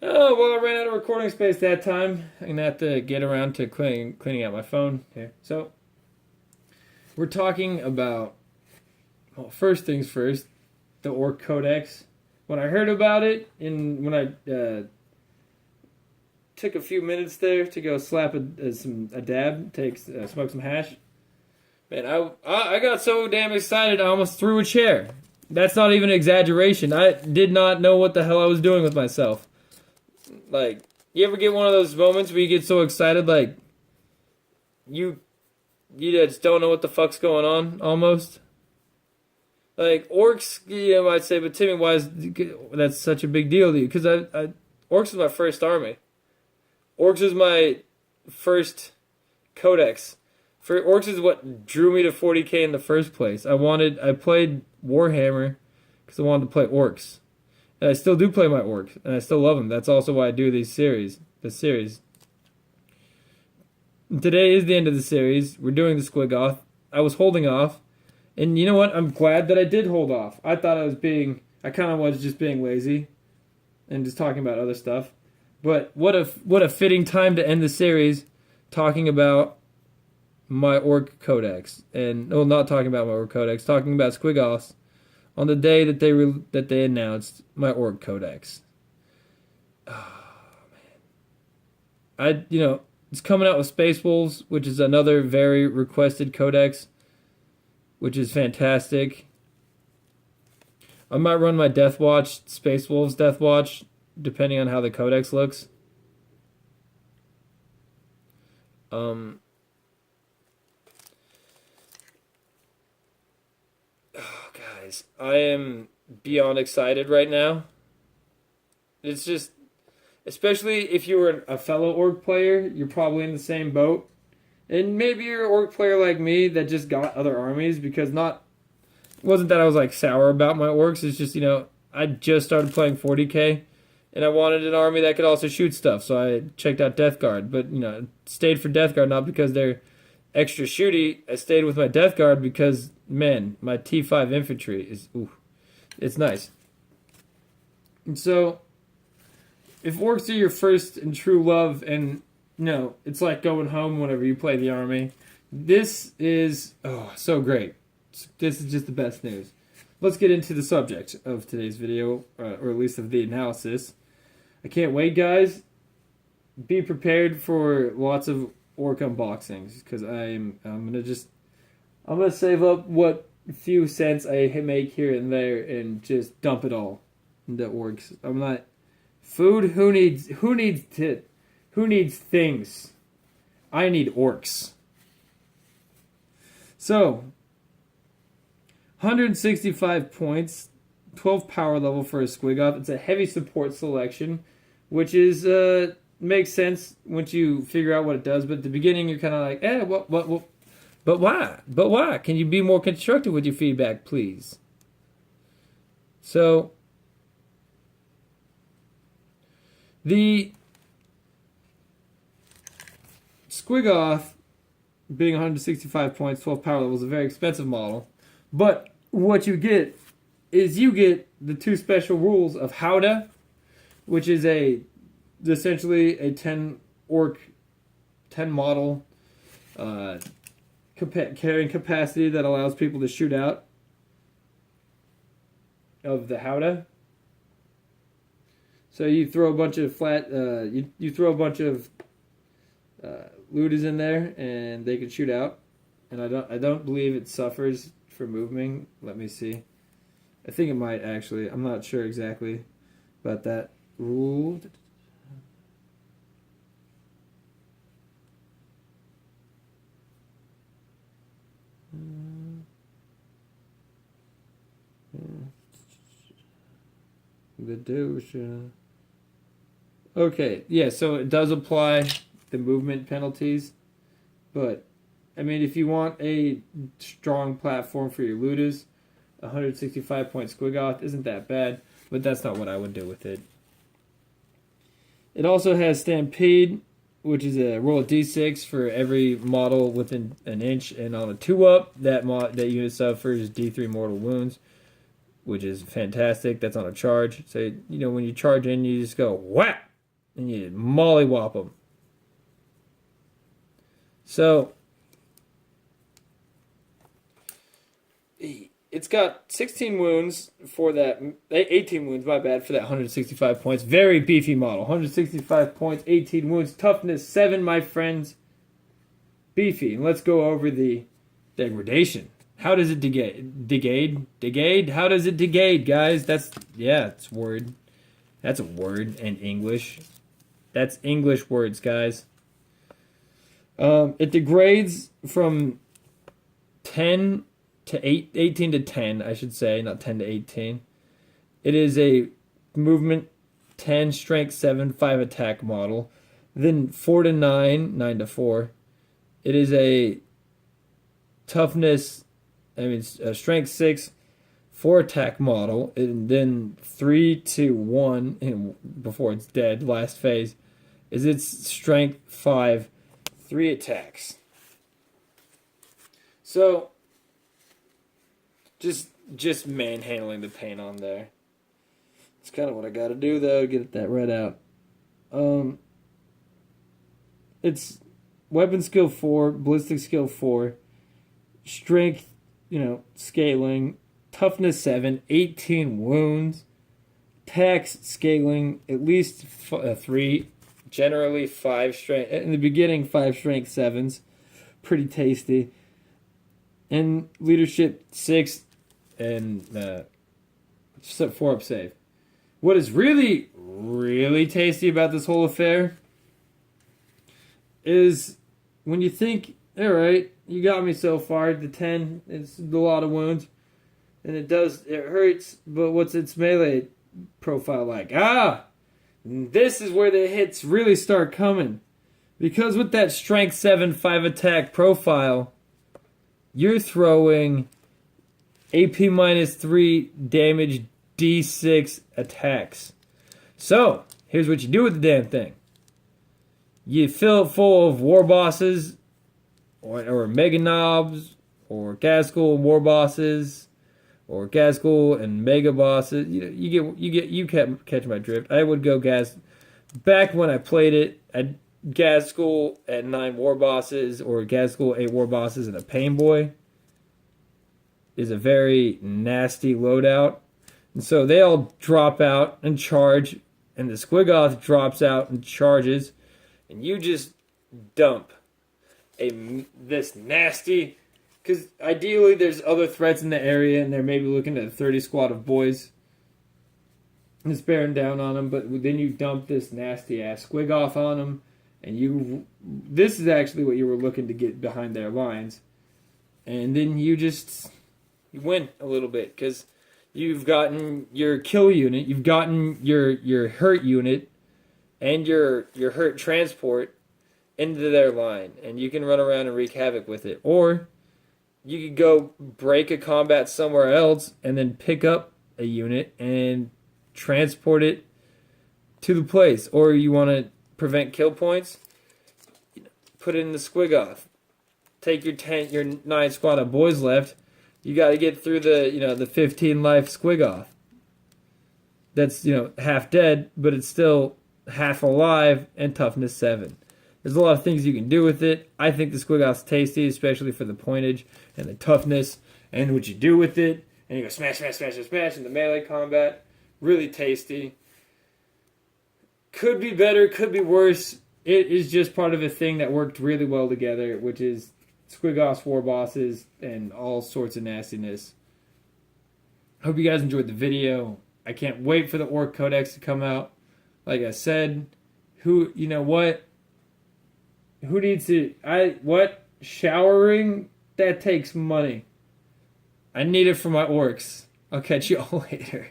Oh, well, I ran out of recording space that time. I'm going to have to get around to cleaning out my phone here. So, we're talking about, well, first things first, the Ork Codex. When I heard about it, and when I took a few minutes there to go slap a dab, smoke some hash, man, I got so damn excited I almost threw a chair. That's not even an exaggeration. I did not know what the hell I was doing with myself. Like, you ever get one of those moments where you get so excited, like you you just don't know what the fuck's going on, almost? Like, orcs, you might say, but Timmy, why is that's such a big deal to you? Because orcs is my first army. Orcs is my first codex. For orcs is what drew me to 40k in the first place. I played Warhammer because I wanted to play orcs. And I still do play my orcs, and I still love them. That's also why I do this series. Today is the end of the series. We're doing the Squiggoth. I was holding off, and you know what? I'm glad that I did hold off. I thought I kind of was just being lazy, and just talking about other stuff. But what a fitting time to end the series, talking about my Ork Codex, and well, not talking about my Ork Codex, talking about Squiggoths on the day that they announced my Ork Codex. It's coming out with Space Wolves, which is another very requested codex, which is fantastic. I might run my Death Watch, Space Wolves Death Watch, depending on how the codex looks. Oh, guys, I am beyond excited right now. It's just, especially if you were a fellow orc player, you're probably in the same boat. And maybe you're an orc player like me that just got other armies because it wasn't that I was like sour about my orcs. It's just, I just started playing 40k and I wanted an army that could also shoot stuff. So I checked out Death Guard, but stayed for Death Guard not because they're extra shooty. I stayed with my Death Guard because, man, my T5 infantry is, ooh, it's nice. And so if orcs are your first and true love, and it's like going home whenever you play the army, this is so great. This is just the best news. Let's get into the subject of today's video, or at least of the analysis. I can't wait, guys. Be prepared for lots of orc unboxings because I'm gonna save up what few cents I make here and there and just dump it all into orcs. I'm not. Food? Who needs things? I need orcs. So, 165 points, 12 power level for a Squiggoth. It's a heavy support selection, which is makes sense once you figure out what it does. But at the beginning, you're kind of like, what? But why? But why? Can you be more constructive with your feedback, please? So, the Squiggoth, being 165 points, 12 power level, is a very expensive model. But what you get is the two special rules of Howdah, which is essentially a 10 orc, 10 model carrying capacity that allows people to shoot out of the Howdah. So you throw a bunch of you throw a bunch of looters in there, and they can shoot out. And I don't believe it suffers for moving. Let me see. I think it might actually. I'm not sure exactly about that rule. The Dosha. Okay, yeah, so it does apply the movement penalties, but I mean, if you want a strong platform for your looters, 165 point Squiggoth isn't that bad, but that's not what I would do with it. It also has Stampede, which is a roll of d6 for every model within an inch, and on a 2-up, that unit suffers d3 mortal wounds. which is fantastic. That's on a charge. So, you know, when you charge in, you just go whap, and you mollywop them. So, it's got 16 wounds for that, 18 wounds, my bad, for that 165 points. Very beefy model. 165 points, 18 wounds, toughness 7, my friends. Beefy. And let's go over the degradation. How does it Degade? How does it degade, guys? It's a word. That's a word in English. That's English words, guys. It degrades from 10 to 18 to 10, I should say, not 10 to 18. It is a movement 10, strength 7, 5 attack model. Then 4 to 9, 9 to 4. It is a toughness, strength 6, 4 attack model. And then 3 to 1, and before it's dead, last phase, is its strength 5, 3 attacks. So, just manhandling the paint on there. It's kind of what I got to do, though, get that red out. It's weapon skill 4, ballistic skill 4, strength, scaling, toughness 7, 18 wounds, attacks scaling at least 3, generally 5 strength. In the beginning, 5 strength 7s, pretty tasty. And leadership 6 and 4 up save. What is really, really tasty about this whole affair is when you think, all right, you got me so far, the 10, it's a lot of wounds, and it hurts, but what's its melee profile like? This is where the hits really start coming. Because with that strength 7, 5 attack profile, you're throwing AP minus 3 damage D6 attacks. So, here's what you do with the damn thing. You fill it full of war bosses, or mega knobs, or Gaskell war bosses, or Gaskell and mega bosses. You catch my drift. I would go back when I played it, I'd Gaskell at 9 war bosses, or Gaskell 8 war bosses, and a pain boy is a very nasty loadout. And so they all drop out and charge, and the Squiggoth drops out and charges, and you just dump this nasty, because ideally there's other threats in the area, and they're maybe looking at a 30 squad of boys and it's bearing down on them, but then you dump this nasty ass Squiggoth on them, and this is actually what you were looking to get behind their lines, and then you win a little bit, because you've gotten your kill unit, you've gotten your hurt unit, and your hurt transport into their line, and you can run around and wreak havoc with it. Or you could go break a combat somewhere else and then pick up a unit and transport it to the place. Or you want to prevent kill points, put it in the Squiggoth. Take your 9 squad of boys left. You got to get through the 15 life Squiggoth. That's half dead, but it's still half alive and toughness 7. There's a lot of things you can do with it. I think the Squiggoth's tasty, especially for the pointage and the toughness and what you do with it. And you go smash, smash, smash, smash in the melee combat. Really tasty. Could be better, could be worse. It is just part of a thing that worked really well together, which is Squiggoth's war bosses and all sorts of nastiness. Hope you guys enjoyed the video. I can't wait for the Orks Codex to come out. Like I said, who needs to, showering? That takes money. I need it for my orcs. I'll catch you all later.